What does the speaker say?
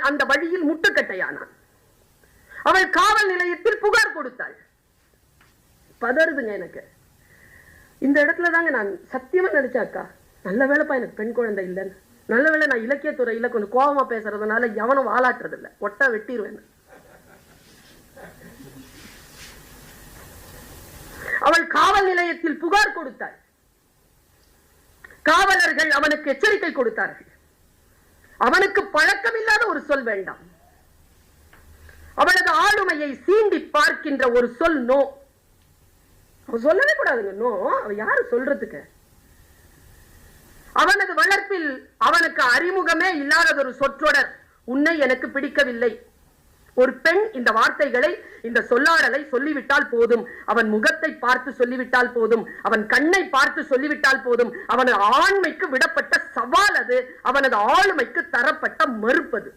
அந்த வழியில் முட்டுக்கட்டையானான். அவள் காவல் நிலையத்தில் புகார் கொடுத்தாள். பதறுதுங்க எனக்கு. இந்த இடத்துல தாங்க நான் சத்தியமா நினைச்சாக்கா, நல்ல வேலைப்பா எனக்கு பெண் குழந்தை இல்லைன்னு. நல்ல வேலை நான் இலக்கியத்துறையில கொஞ்சம் கோபமா பேசுறதுனால எவனும் வாலாட்டுறது இல்லை, ஒட்டா வெட்டிடுவேன். அவள் காவல் நிலையத்தில் புகார் கொடுத்தாள். காவலர்கள் அவனுக்கு எச்சரிக்கை கொடுத்தார்கள். அவனுக்கு பழக்கம் இல்லாத ஒரு சொல் வேண்டாம். அவளது ஆளுமையை சீண்டி பார்க்கின்ற ஒரு சொல் நோ. அவ சொல்லவே கூடாதுங்க நோ. அவ யாரு சொல்றதுக்கு? அவனது வளர்ப்பில் அவனுக்கு அறிமுகமே இல்லாத ஒரு சொற்றொடர், உன்னை எனக்கு பிடிக்கவில்லை. ஒரு பெண் இந்த வார்த்தைகளை, இந்த சொல்லாடலை சொல்லிவிட்டால் போதும். அவன் முகத்தை பார்த்து சொல்லிவிட்டால் போதும், அவன் கண்ணை பார்த்து சொல்லிவிட்டால் போதும். அவனது ஆண்மைக்கு விடப்பட்ட சவால் அது, அவனது ஆளுமைக்கு தரப்பட்ட மறுப்பது.